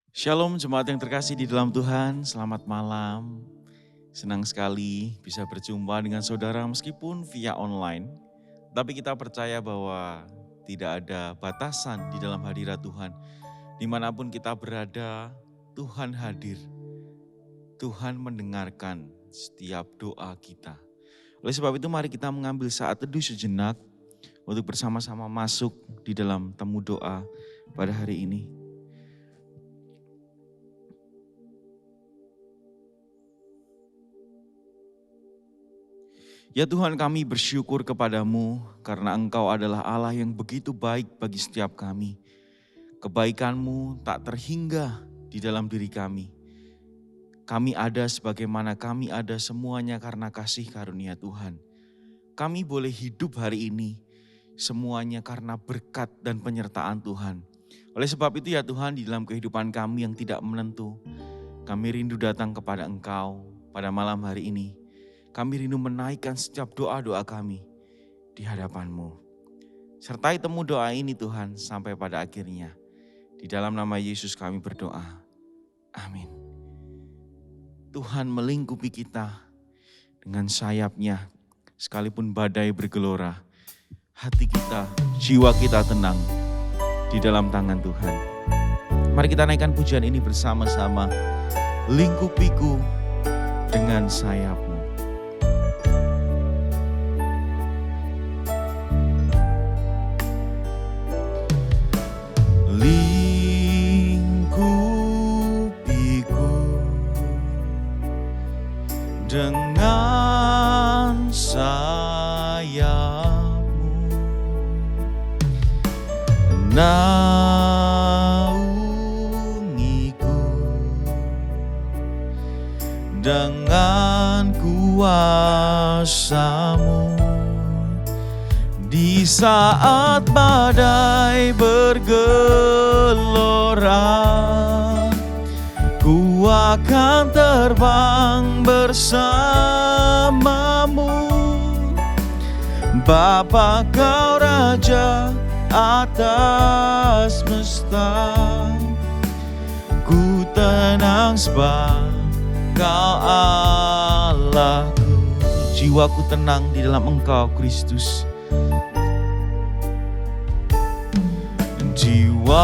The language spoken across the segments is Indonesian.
Shalom jemaat yang terkasih di dalam Tuhan, selamat malam. Senang sekali bisa berjumpa dengan saudara meskipun via online. Tapi kita percaya bahwa tidak ada batasan di dalam hadirat Tuhan. Dimanapun kita berada, Tuhan hadir. Tuhan mendengarkan setiap doa kita. Oleh sebab itu mari kita mengambil saat teduh sejenak untuk bersama-sama masuk di dalam temu doa pada hari ini. Ya Tuhan, kami bersyukur kepadamu karena Engkau adalah Allah yang begitu baik bagi setiap kami. Kebaikan-Mu tak terhingga di dalam diri kami. Kami ada sebagaimana kami ada semuanya karena kasih karunia Tuhan. Kami boleh hidup hari ini semuanya karena berkat dan penyertaan Tuhan. Oleh sebab itu ya Tuhan, di dalam kehidupan kami yang tidak menentu, kami rindu datang kepada Engkau pada malam hari ini. Kami rindu menaikkan setiap doa-doa kami di hadapan-Mu. Sertai temu doa ini Tuhan sampai pada akhirnya. Di dalam nama Yesus kami berdoa. Amin. Tuhan melingkupi kita dengan sayap-Nya. Sekalipun badai bergelora, hati kita, jiwa kita tenang di dalam tangan Tuhan. Mari kita naikkan pujian ini bersama-sama. Lingkupiku dengan sayap-Mu. Dengan sayap-Mu, naungiku dengan kuasa-Mu. Di saat badai bergelora, ku akan terbang bersama-Mu. Bapa, Kau Raja atas semesta. Ku tenang sebab Kau Allahku. Jiwaku tenang di dalam Engkau, Kristus. Jiwaku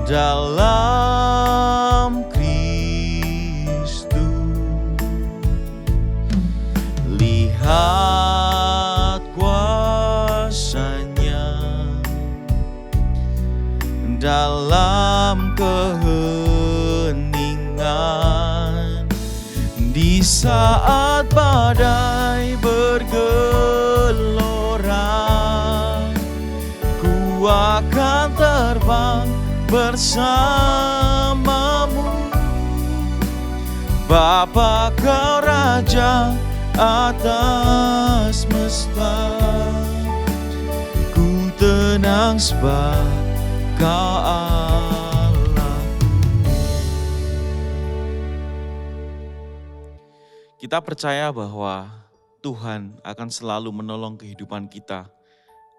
dalam Kristus, lihat kuasa-Nya dalam keheningan. Di saat badai bergelora, ku akan terbang bersama-Mu. Bapa, Kau Raja atas semesta. Ku tenang sebab Kau Allahku. Kita percaya bahwa Tuhan akan selalu menolong kehidupan kita.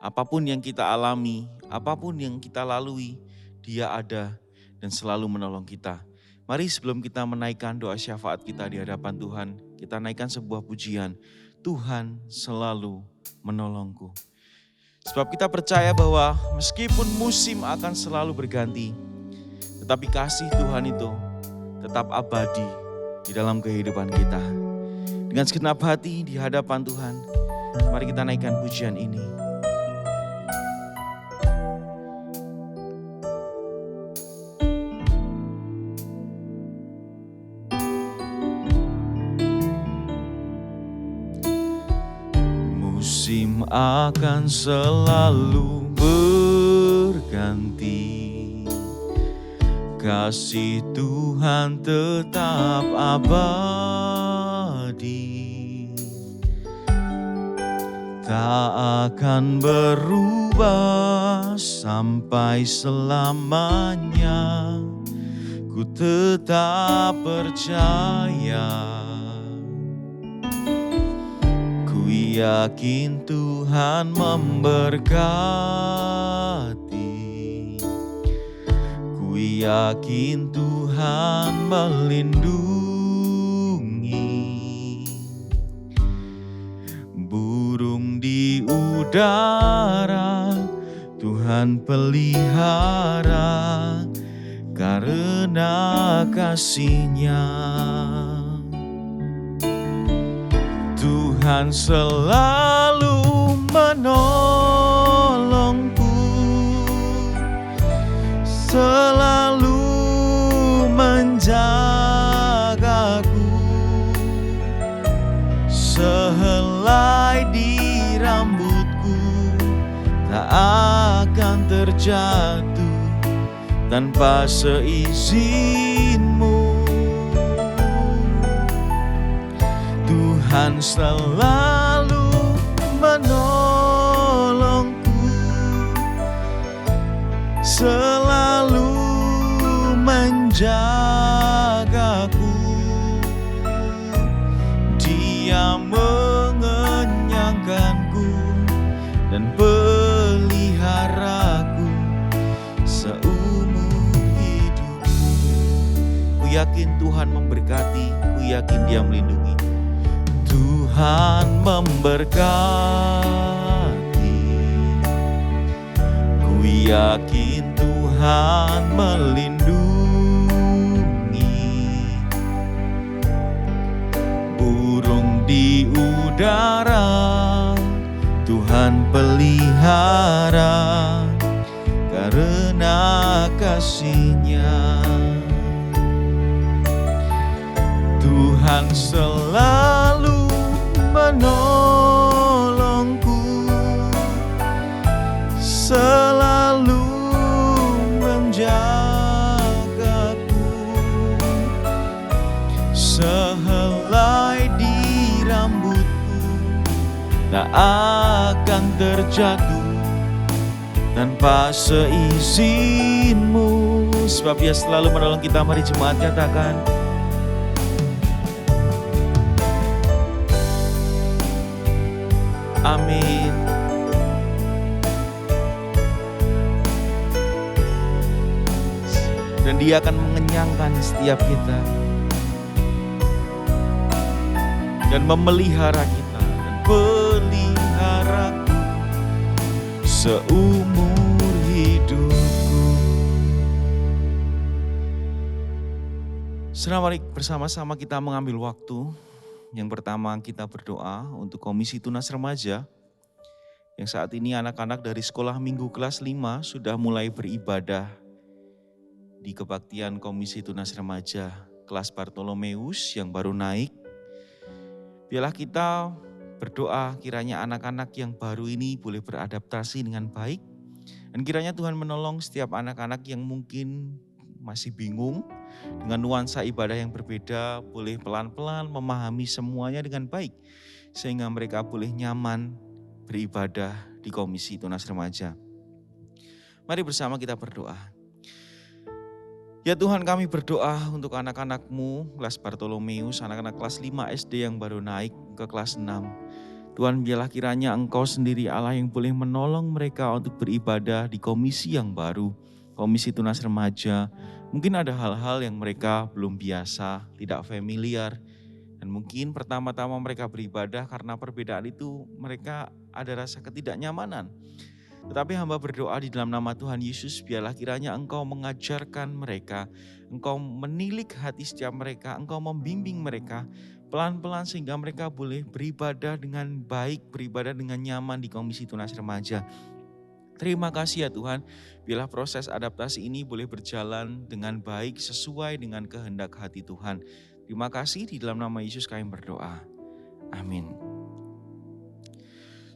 Apapun yang kita alami, apapun yang kita lalui, Dia ada dan selalu menolong kita. Mari sebelum kita menaikkan doa syafaat kita di hadapan Tuhan, kita naikkan sebuah pujian. Tuhan selalu menolongku. Sebab kita percaya bahwa meskipun musim akan selalu berganti, tetapi kasih Tuhan itu tetap abadi di dalam kehidupan kita. Dengan segenap hati di hadapan Tuhan, mari kita naikkan pujian ini. Musim akan selalu berganti, kasih Tuhan tetap abadi, tak akan berubah sampai selamanya. Ku tetap percaya, ku yakin Tuhan memberkati. Ku yakin Tuhan melindungi. Burung di udara Tuhan pelihara karena kasih-Nya. Tuhan selalu menolongku, selalu menjagaku. Sehelai di rambutku tak akan terjatuh tanpa seizin-Mu. Tuhan selalu menolongku, selalu menjagaku. Dia mengenyangkanku dan peliharaku seumur hidupku. Ku yakin Tuhan memberkati, ku yakin Dia melindungi. Tuhan memberkati. Ku yakin Tuhan melindungi. Burung di udara Tuhan pelihara karena kasih-Nya. Tuhan selalu menolongku, selalu menjagaku. Sehelai di rambutku tak akan terjatuh tanpa seizin-Mu. Sebab Dia selalu menolong kita. Mari jemaat katakan, amin. Dan Dia akan mengenyangkan setiap kita dan memelihara kita dan peliharaku seumur hidupku. Sekarang mari bersama-sama kita mengambil waktu. Yang pertama kita berdoa untuk Komisi Tunas Remaja, yang saat ini anak-anak dari sekolah minggu kelas 5 sudah mulai beribadah di kebaktian Komisi Tunas Remaja kelas Bartolomeus yang baru naik. Biarlah kita berdoa kiranya anak-anak yang baru ini boleh beradaptasi dengan baik. Dan kiranya Tuhan menolong setiap anak-anak yang mungkin masih bingung dengan nuansa ibadah yang berbeda, boleh pelan-pelan memahami semuanya dengan baik, sehingga mereka boleh nyaman beribadah di Komisi Tunas Remaja. Mari bersama kita berdoa. Ya Tuhan, kami berdoa untuk anak-anak-Mu kelas Bartolomeus, anak-anak kelas 5 SD yang baru naik ke kelas 6. Tuhan, biarlah kiranya Engkau sendiri Allah yang boleh menolong mereka untuk beribadah di komisi yang baru, Komisi Tunas Remaja. Mungkin ada hal-hal yang mereka belum biasa, tidak familiar. Dan mungkin pertama-tama mereka beribadah karena perbedaan itu mereka ada rasa ketidaknyamanan. Tetapi hamba berdoa di dalam nama Tuhan Yesus, biarlah kiranya Engkau mengajarkan mereka, Engkau menilik hati setiap mereka, Engkau membimbing mereka pelan-pelan sehingga mereka boleh beribadah dengan baik, beribadah dengan nyaman di Komisi Tunas Remaja. Terima kasih ya Tuhan, biarlah proses adaptasi ini boleh berjalan dengan baik sesuai dengan kehendak hati Tuhan. Terima kasih, di dalam nama Yesus kami berdoa. Amin.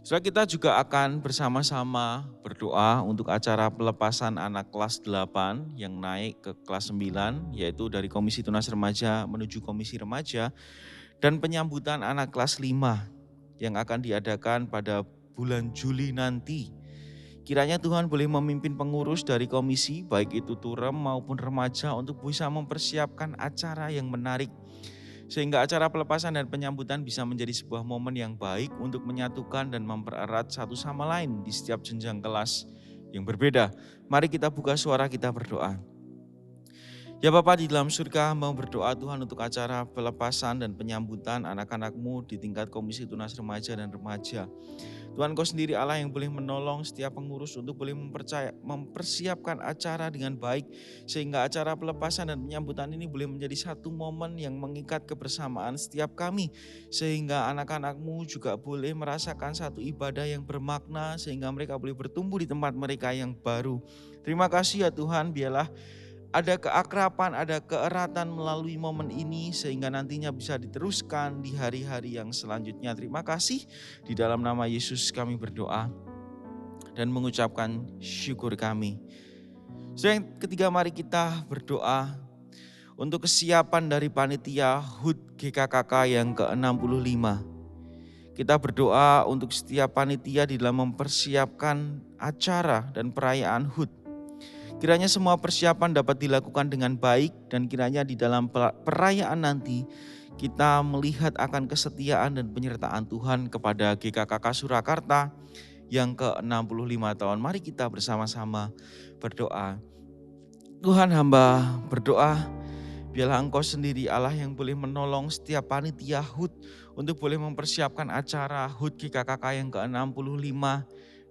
Saudara, kita juga akan bersama-sama berdoa untuk acara pelepasan anak kelas 8 yang naik ke kelas 9, yaitu dari Komisi Tunas Remaja menuju Komisi Remaja, dan penyambutan anak kelas 5 yang akan diadakan pada bulan Juli nanti. Kiranya Tuhan boleh memimpin pengurus dari komisi, baik itu turem maupun remaja, untuk bisa mempersiapkan acara yang menarik. Sehingga acara pelepasan dan penyambutan bisa menjadi sebuah momen yang baik untuk menyatukan dan mempererat satu sama lain di setiap jenjang kelas yang berbeda. Mari kita buka suara, kita berdoa. Ya Bapa di dalam surga, mau berdoa Tuhan untuk acara pelepasan dan penyambutan anak-anak-Mu di tingkat Komisi Tunas Remaja dan Remaja. Tuhan, Kau sendiri Allah yang boleh menolong setiap pengurus untuk boleh mempersiapkan acara dengan baik. Sehingga acara pelepasan dan penyambutan ini boleh menjadi satu momen yang mengikat kebersamaan setiap kami. Sehingga anak-anak-Mu juga boleh merasakan satu ibadah yang bermakna. Sehingga mereka boleh bertumbuh di tempat mereka yang baru. Terima kasih ya Tuhan, biarlah ada keakraban, ada keeratan melalui momen ini sehingga nantinya bisa diteruskan di hari-hari yang selanjutnya. Terima kasih, di dalam nama Yesus kami berdoa dan mengucapkan syukur kami. Yang ketiga, mari kita berdoa untuk kesiapan dari panitia HUT GKKK yang ke-65. Kita berdoa untuk setiap panitia di dalam mempersiapkan acara dan perayaan HUT. Kiranya semua persiapan dapat dilakukan dengan baik dan kiranya di dalam perayaan nanti kita melihat akan kesetiaan dan penyertaan Tuhan kepada GKKK Surakarta yang ke-65 tahun. Mari kita bersama-sama berdoa. Tuhan, hamba berdoa, biarlah Engkau sendiri Allah yang boleh menolong setiap panitia HUT untuk boleh mempersiapkan acara HUT GKKK yang ke-65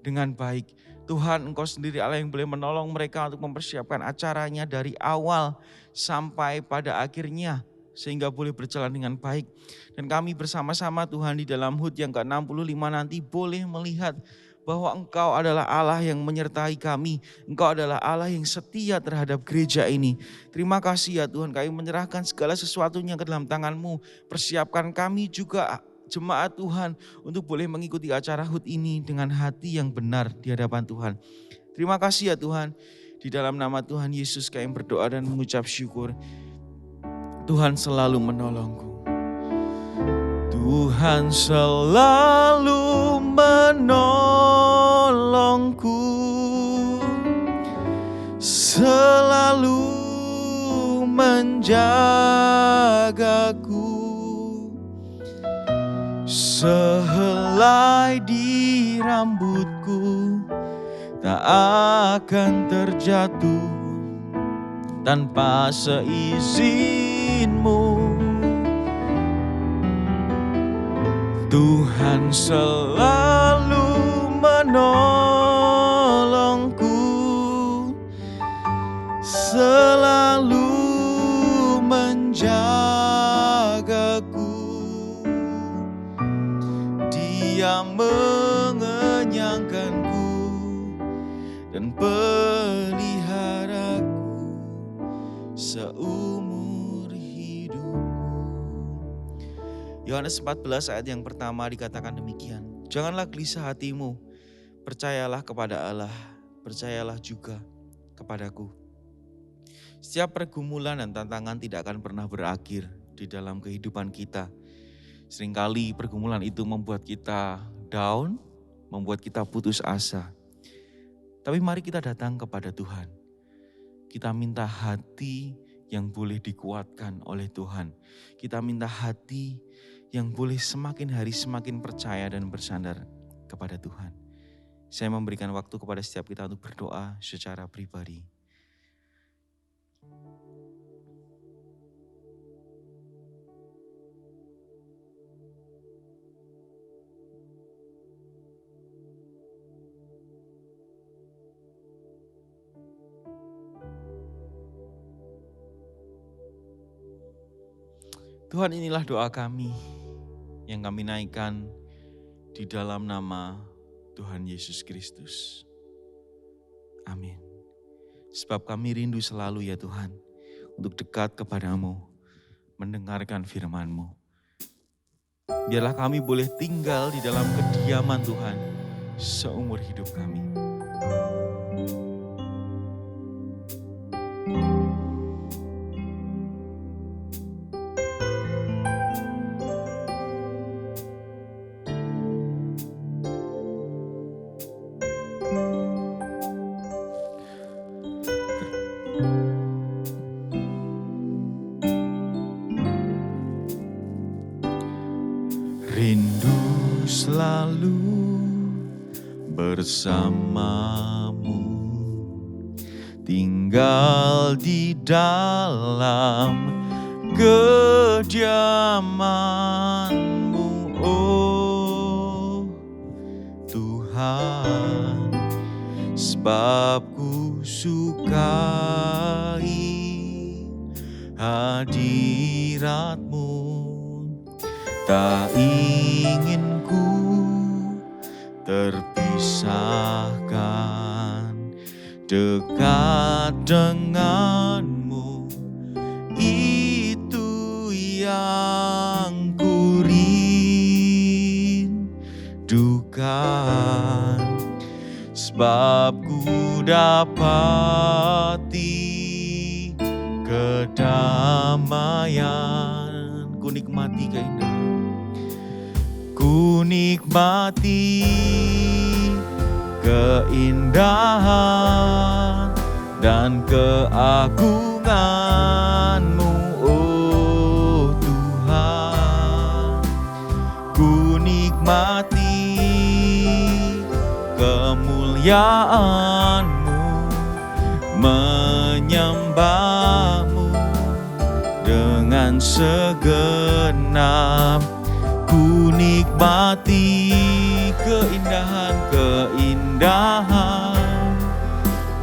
dengan baik. Tuhan, Engkau sendiri Allah yang boleh menolong mereka untuk mempersiapkan acaranya dari awal sampai pada akhirnya sehingga boleh berjalan dengan baik. Dan kami bersama-sama Tuhan di dalam HUT yang ke-65 nanti boleh melihat bahwa Engkau adalah Allah yang menyertai kami. Engkau adalah Allah yang setia terhadap gereja ini. Terima kasih ya Tuhan, kami menyerahkan segala sesuatunya ke dalam tangan-Mu. Persiapkan kami juga jemaat Tuhan untuk boleh mengikuti acara HUT ini dengan hati yang benar di hadapan Tuhan. Terima kasih ya Tuhan. Di dalam nama Tuhan Yesus kami berdoa dan mengucap syukur. Tuhan selalu menolongku. Tuhan selalu menolongku. Selalu menjagaku. Sehelai di rambutku tak akan terjatuh tanpa seizinmu. Tuhan selalu menolongku, selalu menjagaku. Dia mengenyangkanku dan peliharaku seumur hidupku. Yohanes 14 ayat yang pertama dikatakan demikian. Janganlah gelisah hatimu, percayalah kepada Allah, percayalah juga kepadaku. Setiap pergumulan dan tantangan tidak akan pernah berakhir di dalam kehidupan kita. Seringkali pergumulan itu membuat kita down, membuat kita putus asa. Tapi mari kita datang kepada Tuhan. Kita minta hati yang boleh dikuatkan oleh Tuhan. Kita minta hati yang boleh semakin hari semakin percaya dan bersandar kepada Tuhan. Saya memberikan waktu kepada setiap kita untuk berdoa secara pribadi. Tuhan, inilah doa kami yang kami naikkan di dalam nama Tuhan Yesus Kristus. Amin. Sebab kami rindu selalu ya Tuhan untuk dekat kepadamu, mendengarkan firman-Mu. Biarlah kami boleh tinggal di dalam kediaman Tuhan seumur hidup kami. bersamamu, tinggal di dalam kediaman-Mu, oh Tuhan, sebab ku sukai hadirat-Mu. Tak ingin ku terpisahkan dekat denganmu, itu yang ku rindukan. Sebab ku dapati kedamaian, ku nikmati keindahan, ku nikmati keindahan dan keagungan-Mu, oh Tuhan. Ku nikmati kemuliaan-Mu, menyembah-Mu dengan segenap. Ku nikmati keindahan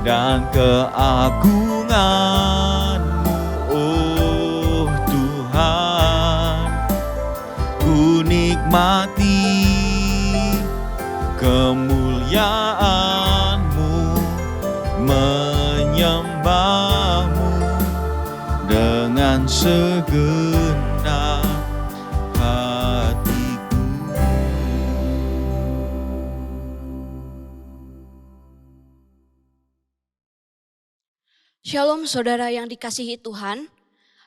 dan keagungan-Mu, oh Tuhan. Ku nikmati kemuliaan-Mu, menyembah-Mu dengan segenap hatiku. Shalom saudara yang dikasihi Tuhan.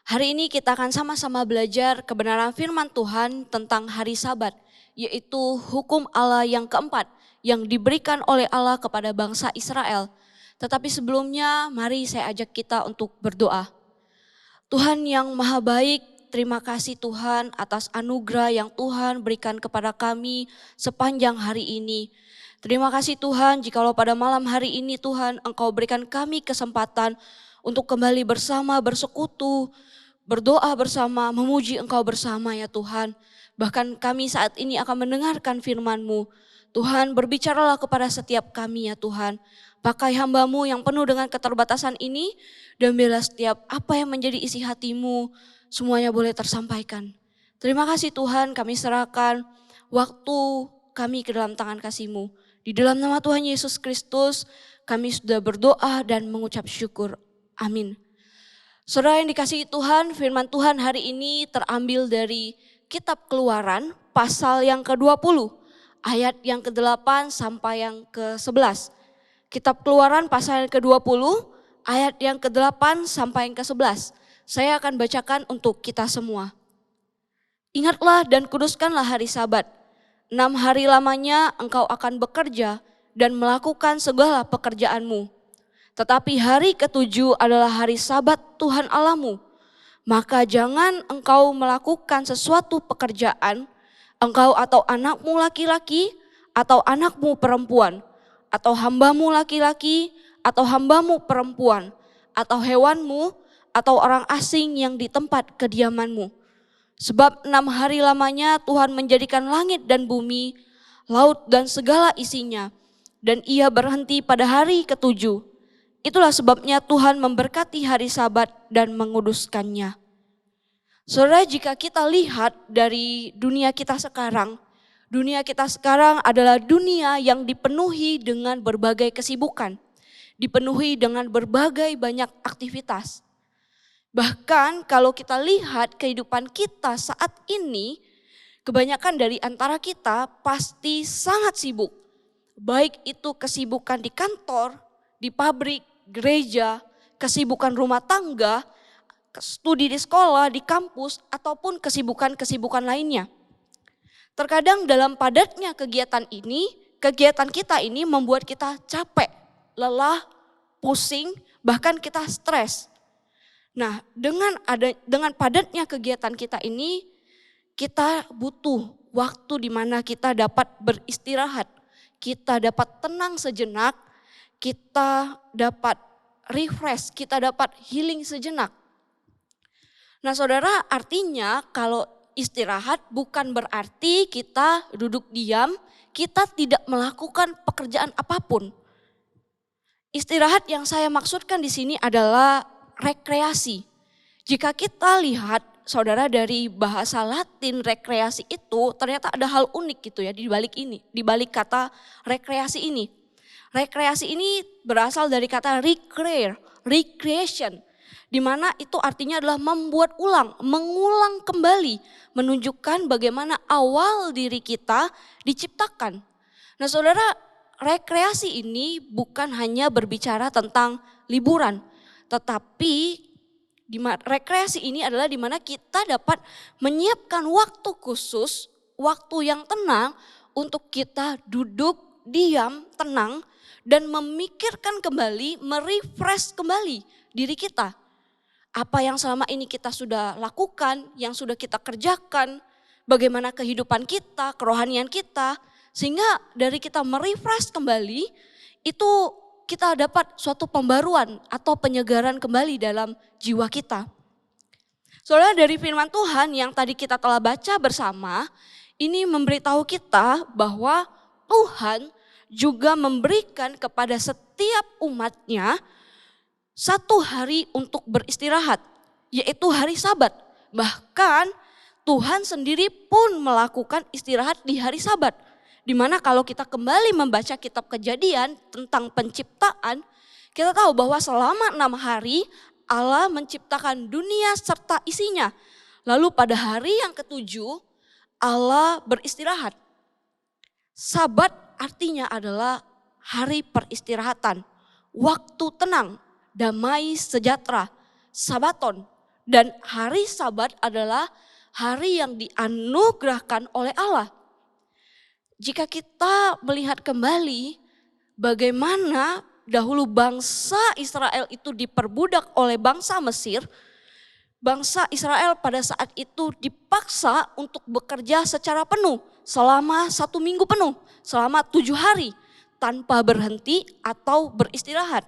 Hari ini kita akan sama-sama belajar kebenaran firman Tuhan tentang hari Sabat, yaitu hukum Allah yang keempat yang diberikan oleh Allah kepada bangsa Israel. Tetapi sebelumnya mari saya ajak kita untuk berdoa. Tuhan yang maha baik, terima kasih Tuhan atas anugerah yang Tuhan berikan kepada kami sepanjang hari ini. Terima kasih Tuhan jikalau pada malam hari ini Tuhan Engkau berikan kami kesempatan untuk kembali bersama bersekutu, berdoa bersama, memuji Engkau bersama ya Tuhan. Bahkan kami saat ini akan mendengarkan firman-Mu. Tuhan berbicaralah kepada setiap kami ya Tuhan. Pakai hamba-Mu yang penuh dengan keterbatasan ini dan biarlah setiap apa yang menjadi isi hati-Mu semuanya boleh tersampaikan. Terima kasih Tuhan, kami serahkan waktu kami ke dalam tangan kasih-Mu. Di dalam nama Tuhan Yesus Kristus kami sudah berdoa dan mengucap syukur. Amin. Saudara yang dikasihi Tuhan, firman Tuhan hari ini terambil dari Kitab Keluaran pasal yang ke-20, ayat yang ke-8 sampai yang ke-11. Kitab Keluaran pasal yang ke-20, ayat yang ke-8 sampai yang ke-11. Saya akan bacakan untuk kita semua. Ingatlah dan kuduskanlah hari Sabat. 6 hari lamanya engkau akan bekerja dan melakukan segala pekerjaanmu. Tetapi hari ke-7 adalah hari Sabat Tuhan Allahmu. Maka jangan engkau melakukan sesuatu pekerjaan, engkau atau anakmu laki-laki atau anakmu perempuan, atau hambamu laki-laki atau hambamu perempuan, atau hewanmu atau orang asing yang di tempat kediamanmu. Sebab 6 hari lamanya Tuhan menjadikan langit dan bumi, laut dan segala isinya. Dan ia berhenti pada hari ke-7. Itulah sebabnya Tuhan memberkati hari Sabat dan menguduskannya. Saudara, jika kita lihat dari dunia kita sekarang adalah dunia yang dipenuhi dengan berbagai kesibukan. Dipenuhi dengan berbagai banyak aktivitas. Bahkan kalau kita lihat kehidupan kita saat ini, kebanyakan dari antara kita pasti sangat sibuk. Baik itu kesibukan di kantor, di pabrik, gereja, kesibukan rumah tangga, studi di sekolah, di kampus, ataupun kesibukan-kesibukan lainnya. Terkadang dalam padatnya kegiatan kita ini membuat kita capek, lelah, pusing, bahkan kita stres. Nah, dengan padatnya kegiatan kita ini, kita butuh waktu di mana kita dapat beristirahat. kita dapat tenang sejenak, kita dapat refresh, kita dapat healing sejenak. Nah saudara, artinya kalau istirahat bukan berarti kita duduk diam, kita tidak melakukan pekerjaan apapun. Istirahat yang saya maksudkan di sini adalah rekreasi. Jika kita lihat saudara dari bahasa Latin rekreasi itu ternyata ada hal unik gitu ya di balik ini, di balik kata rekreasi ini. Rekreasi ini berasal dari kata recreation, di mana itu artinya adalah membuat ulang, mengulang kembali, menunjukkan bagaimana awal diri kita diciptakan. Nah saudara, rekreasi ini bukan hanya berbicara tentang liburan, tetapi rekreasi ini adalah di mana kita dapat menyiapkan waktu khusus, waktu yang tenang untuk kita duduk, diam, tenang, dan memikirkan kembali, merefresh kembali diri kita. Apa yang selama ini kita sudah lakukan, yang sudah kita kerjakan, bagaimana kehidupan kita, kerohanian kita, sehingga dari kita merefresh kembali, itu kita dapat suatu pembaruan atau penyegaran kembali dalam jiwa kita. Saudara, dari firman Tuhan yang tadi kita telah baca bersama, ini memberitahu kita bahwa Tuhan juga memberikan kepada setiap umatnya satu hari untuk beristirahat, yaitu hari Sabat. Bahkan Tuhan sendiri pun melakukan istirahat di hari Sabat. Dimana kalau kita kembali membaca kitab Kejadian tentang penciptaan, kita tahu bahwa selama 6 hari Allah menciptakan dunia serta isinya. Lalu pada hari yang ketujuh Allah beristirahat. Sabat artinya adalah hari peristirahatan, waktu tenang, damai sejahtera, sabaton. Dan hari Sabat adalah hari yang dianugerahkan oleh Allah. Jika kita melihat kembali bagaimana dahulu bangsa Israel itu diperbudak oleh bangsa Mesir, bangsa Israel pada saat itu dipaksa untuk bekerja secara penuh selama 1 minggu penuh, selama 7 hari tanpa berhenti atau beristirahat.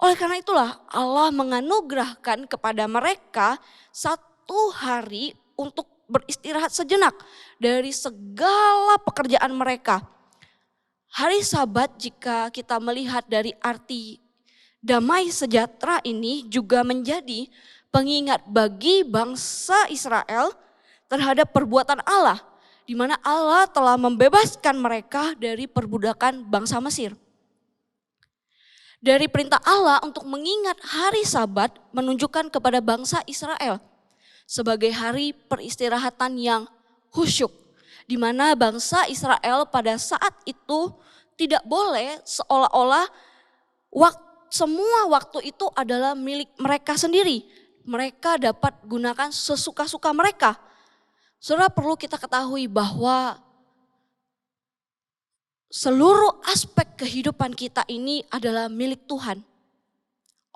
Oleh karena itulah Allah menganugerahkan kepada mereka 1 hari untuk beristirahat sejenak dari segala pekerjaan mereka. Hari Sabat jika kita melihat dari arti damai sejahtera ini juga menjadi pengingat bagi bangsa Israel terhadap perbuatan Allah, di mana Allah telah membebaskan mereka dari perbudakan bangsa Mesir. Dari perintah Allah untuk mengingat hari Sabat menunjukkan kepada bangsa Israel sebagai hari peristirahatan yang khusyuk, di mana bangsa Israel pada saat itu tidak boleh seolah-olah semua waktu itu adalah milik mereka sendiri. Mereka dapat gunakan sesuka-suka mereka. Saudara, perlu kita ketahui bahwa seluruh aspek kehidupan kita ini adalah milik Tuhan.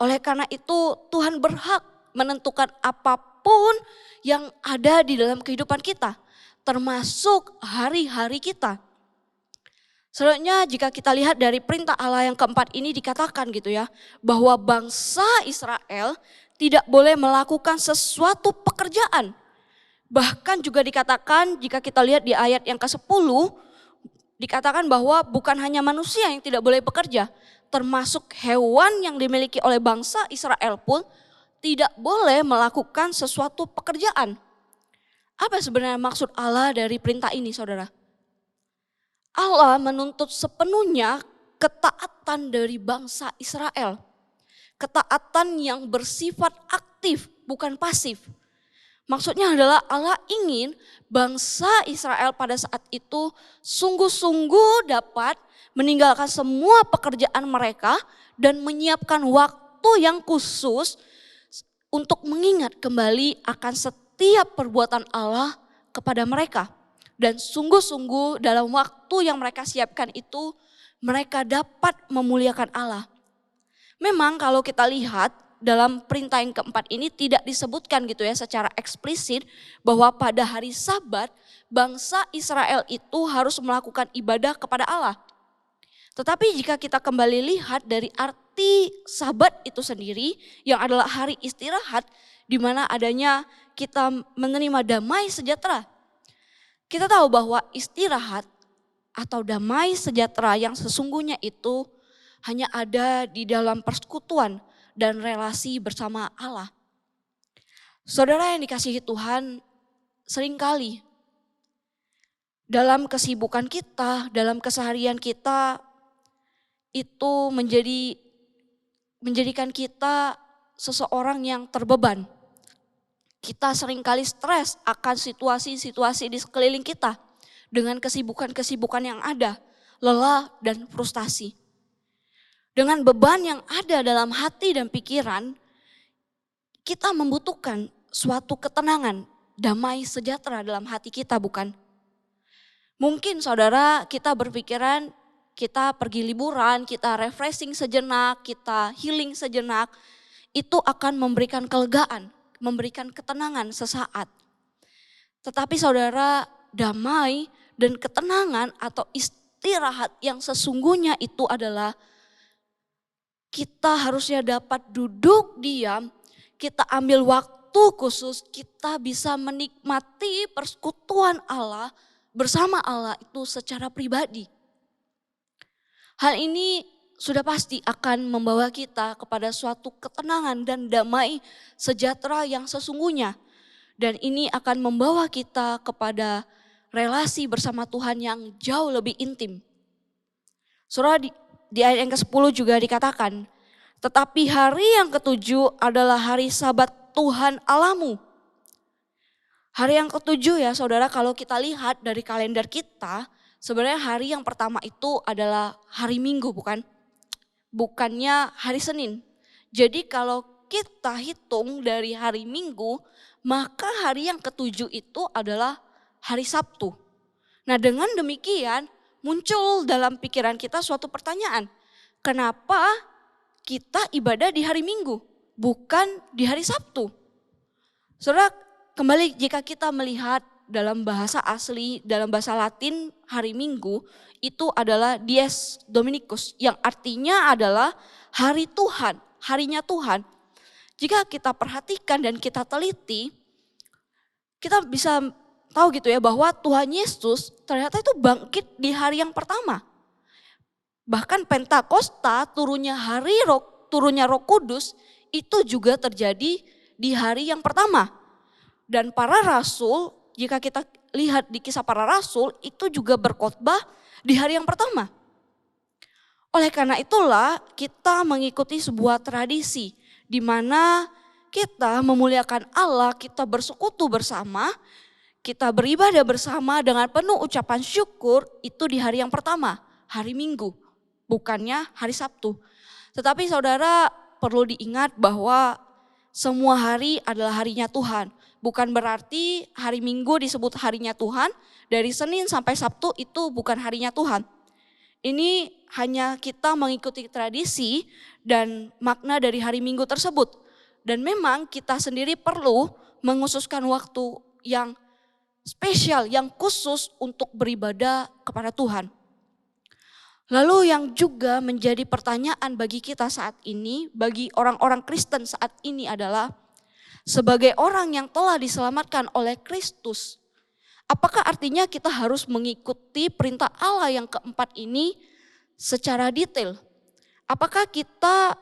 Oleh karena itu Tuhan berhak menentukan apapun yang ada di dalam kehidupan kita, termasuk hari-hari kita. Selanjutnya jika kita lihat dari perintah Allah yang keempat ini dikatakan gitu ya, bahwa bangsa Israel tidak boleh melakukan sesuatu pekerjaan. Bahkan juga dikatakan jika kita lihat di ayat yang ke-10, dikatakan bahwa bukan hanya manusia yang tidak boleh bekerja, termasuk hewan yang dimiliki oleh bangsa Israel pun tidak boleh melakukan sesuatu pekerjaan. Apa sebenarnya maksud Allah dari perintah ini, saudara? Allah menuntut sepenuhnya ketaatan dari bangsa Israel. Ketaatan yang bersifat aktif, bukan pasif. Maksudnya adalah Allah ingin bangsa Israel pada saat itu sungguh-sungguh dapat meninggalkan semua pekerjaan mereka dan menyiapkan waktu yang khusus untuk mengingat kembali akan setiap perbuatan Allah kepada mereka. Dan sungguh-sungguh dalam waktu yang mereka siapkan itu mereka dapat memuliakan Allah. Memang kalau kita lihat dalam perintah yang keempat ini tidak disebutkan gitu ya secara eksplisit bahwa pada hari Sabat bangsa Israel itu harus melakukan ibadah kepada Allah. Tetapi jika kita kembali lihat dari arti Sabat itu sendiri yang adalah hari istirahat di mana adanya kita menerima damai sejahtera. Kita tahu bahwa istirahat atau damai sejahtera yang sesungguhnya itu hanya ada di dalam persekutuan dan relasi bersama Allah. Saudara yang dikasihi Tuhan, seringkali dalam kesibukan kita, dalam keseharian kita itu menjadikan kita seseorang yang terbeban. Kita seringkali stres akan situasi-situasi di sekeliling kita dengan kesibukan-kesibukan yang ada, lelah dan frustasi. Dengan beban yang ada dalam hati dan pikiran, kita membutuhkan suatu ketenangan, damai sejahtera dalam hati kita, bukan? Mungkin saudara kita berpikiran kita pergi liburan, kita refreshing sejenak, kita healing sejenak, itu akan memberikan kelegaan, memberikan ketenangan sesaat. Tetapi saudara, damai dan ketenangan atau istirahat yang sesungguhnya itu adalah kita harusnya dapat duduk diam, kita ambil waktu khusus, kita bisa menikmati persekutuan Allah bersama Allah itu secara pribadi. Hal ini sudah pasti akan membawa kita kepada suatu ketenangan dan damai sejahtera yang sesungguhnya. Dan ini akan membawa kita kepada relasi bersama Tuhan yang jauh lebih intim. Saudara, di ayat yang ke-10 juga dikatakan, tetapi hari yang ke-7 adalah hari Sabat Tuhan Allahmu. Hari yang ke-7 ya saudara, kalau kita lihat dari kalender kita, sebenarnya hari yang pertama itu adalah hari Minggu, bukannya hari Senin. Jadi kalau kita hitung dari hari Minggu, maka hari yang ke-7 itu adalah hari Sabtu. Nah dengan demikian muncul dalam pikiran kita suatu pertanyaan. Kenapa kita ibadah di hari Minggu, bukan di hari Sabtu? Saudara, kembali jika kita melihat dalam bahasa asli, dalam bahasa Latin hari Minggu itu adalah Dies Dominicus yang artinya adalah hari Tuhan, harinya Tuhan. Jika kita perhatikan dan kita teliti, kita bisa tahu gitu ya bahwa Tuhan Yesus ternyata itu bangkit di hari yang pertama. Bahkan Pentakosta turunnya Roh Kudus itu juga terjadi di hari yang pertama. Dan para rasul, jika kita lihat di kisah para rasul, itu juga berkhotbah di hari yang pertama. Oleh karena itulah kita mengikuti sebuah tradisi di mana kita memuliakan Allah, kita bersekutu bersama, kita beribadah bersama dengan penuh ucapan syukur itu di hari yang pertama, hari Minggu, bukannya hari Sabtu. Tetapi saudara perlu diingat bahwa semua hari adalah harinya Tuhan. Bukan berarti hari Minggu disebut harinya Tuhan, dari Senin sampai Sabtu itu bukan harinya Tuhan. Ini hanya kita mengikuti tradisi dan makna dari hari Minggu tersebut. Dan memang kita sendiri perlu menghususkan waktu yang spesial, yang khusus untuk beribadah kepada Tuhan. Lalu yang juga menjadi pertanyaan bagi kita saat ini, bagi orang-orang Kristen saat ini adalah, sebagai orang yang telah diselamatkan oleh Kristus, apakah artinya kita harus mengikuti perintah Allah yang keempat ini secara detail? Apakah kita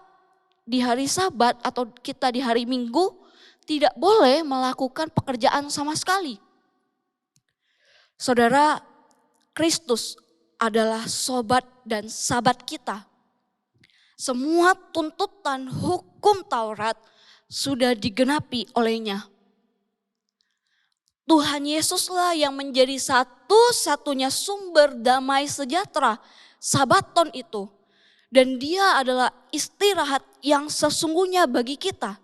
di hari Sabat atau kita di hari Minggu tidak boleh melakukan pekerjaan sama sekali? Saudara, Kristus adalah sobat dan sabat kita. Semua tuntutan hukum Taurat sudah digenapi olehnya. Tuhan Yesuslah yang menjadi satu-satunya sumber damai sejahtera, Sabaton itu. Dan dia adalah istirahat yang sesungguhnya bagi kita.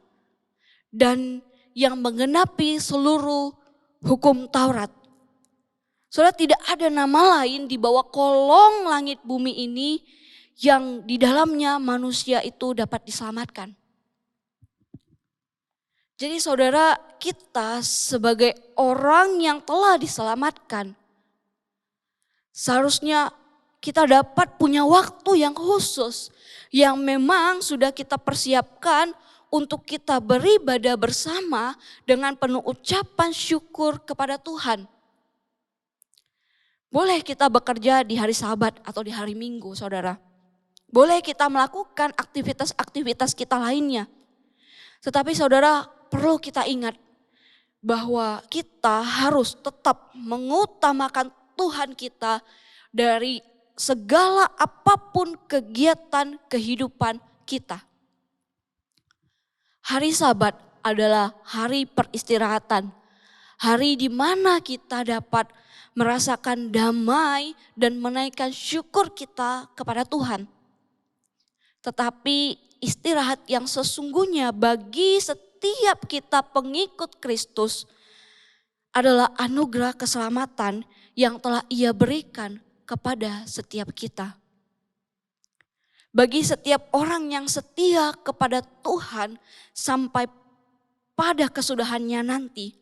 Dan yang menggenapi seluruh hukum Taurat. Saudara, tidak ada nama lain di bawah kolong langit bumi ini yang di dalamnya manusia itu dapat diselamatkan. Jadi saudara, kita sebagai orang yang telah diselamatkan, seharusnya kita dapat punya waktu yang khusus yang memang sudah kita persiapkan untuk kita beribadah bersama dengan penuh ucapan syukur kepada Tuhan. Boleh kita bekerja di hari Sabat atau di hari Minggu, saudara. Boleh kita melakukan aktivitas-aktivitas kita lainnya. Tetapi saudara, perlu kita ingat bahwa kita harus tetap mengutamakan Tuhan kita dari segala apapun kegiatan kehidupan kita. Hari Sabat adalah hari peristirahatan. Hari di mana kita dapat merasakan damai dan menaikkan syukur kita kepada Tuhan. Tetapi istirahat yang sesungguhnya bagi setiap kita pengikut Kristus adalah anugerah keselamatan yang telah Ia berikan kepada setiap kita. Bagi setiap orang yang setia kepada Tuhan sampai pada kesudahannya nanti,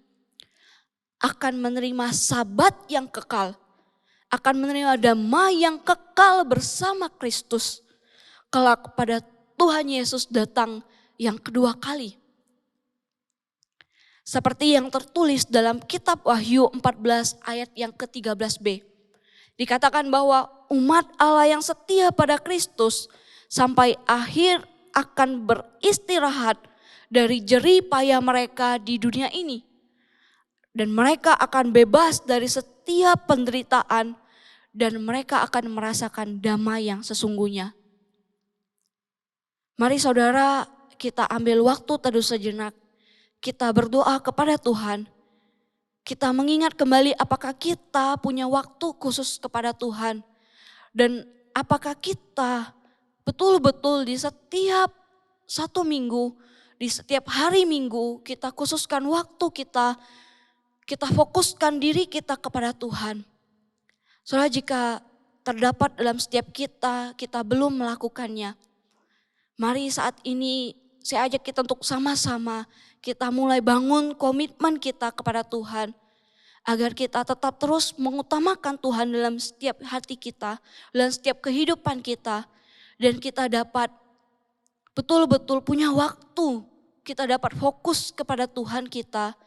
akan menerima Sabat yang kekal, akan menerima damai yang kekal bersama Kristus, kelak pada Tuhan Yesus datang yang kedua kali. Seperti yang tertulis dalam kitab Wahyu 14 ayat yang ke-13b. Dikatakan bahwa umat Allah yang setia pada Kristus sampai akhir akan beristirahat dari jerih payah mereka di dunia ini. Dan mereka akan bebas dari setiap penderitaan dan mereka akan merasakan damai yang sesungguhnya. Mari saudara, kita ambil waktu teduh sejenak. Kita berdoa kepada Tuhan. Kita mengingat kembali apakah kita punya waktu khusus kepada Tuhan. Dan apakah kita betul-betul di setiap satu minggu, di setiap hari Minggu kita khususkan waktu kita fokuskan diri kita kepada Tuhan. Soalnya jika terdapat dalam setiap kita belum melakukannya. Mari saat ini saya ajak kita untuk sama-sama kita mulai bangun komitmen kita kepada Tuhan. Agar kita tetap terus mengutamakan Tuhan dalam setiap hati kita, dalam setiap kehidupan kita. Dan kita dapat betul-betul punya waktu, kita dapat fokus kepada Tuhan kita.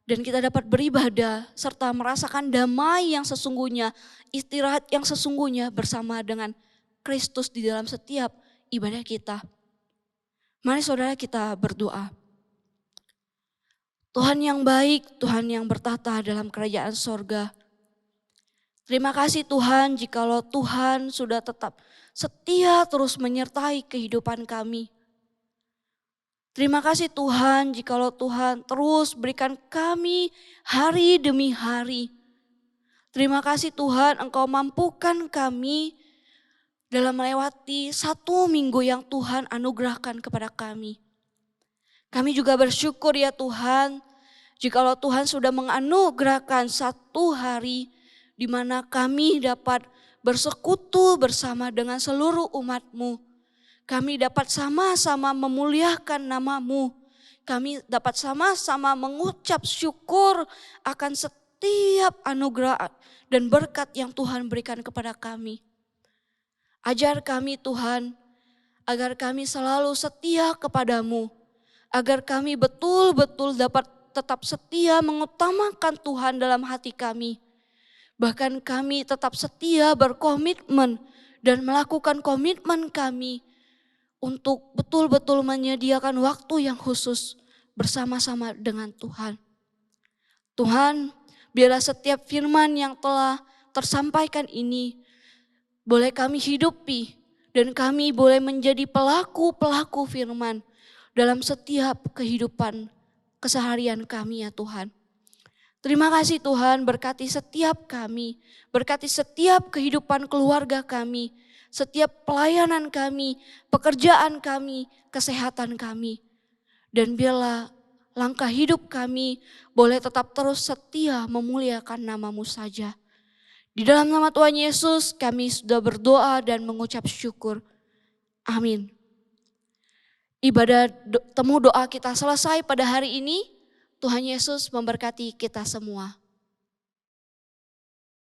Dan kita dapat beribadah serta merasakan damai yang sesungguhnya, istirahat yang sesungguhnya bersama dengan Kristus di dalam setiap ibadah kita. Mari saudara kita berdoa. Tuhan yang baik, Tuhan yang bertata dalam kerajaan sorga. Terima kasih Tuhan jikalau Tuhan sudah tetap setia terus menyertai kehidupan kami. Terima kasih Tuhan jikalau Tuhan terus berikan kami hari demi hari. Terima kasih Tuhan Engkau mampukan kami dalam melewati satu minggu yang Tuhan anugerahkan kepada kami. Kami juga bersyukur ya Tuhan, jikalau Tuhan sudah menganugerahkan satu hari di mana kami dapat bersekutu bersama dengan seluruh umat-Mu. Kami dapat sama-sama memuliakan nama-Mu. Kami dapat sama-sama mengucap syukur akan setiap anugerah dan berkat yang Tuhan berikan kepada kami. Ajar kami Tuhan, agar kami selalu setia kepada-Mu. Agar kami betul-betul dapat tetap setia mengutamakan Tuhan dalam hati kami. Bahkan kami tetap setia berkomitmen dan melakukan komitmen kami untuk betul-betul menyediakan waktu yang khusus bersama-sama dengan Tuhan. Tuhan, biarlah setiap firman yang telah tersampaikan ini boleh kami hidupi dan kami boleh menjadi pelaku-pelaku firman dalam setiap kehidupan keseharian kami ya Tuhan. Terima kasih Tuhan, berkati setiap kami, berkati setiap kehidupan keluarga kami, setiap pelayanan kami, pekerjaan kami, kesehatan kami. Dan biarlah langkah hidup kami boleh tetap terus setia memuliakan nama-Mu saja. Di dalam nama Tuhan Yesus kami sudah berdoa dan mengucap syukur. Amin. Ibadah temu doa kita selesai pada hari ini. Tuhan Yesus memberkati kita semua.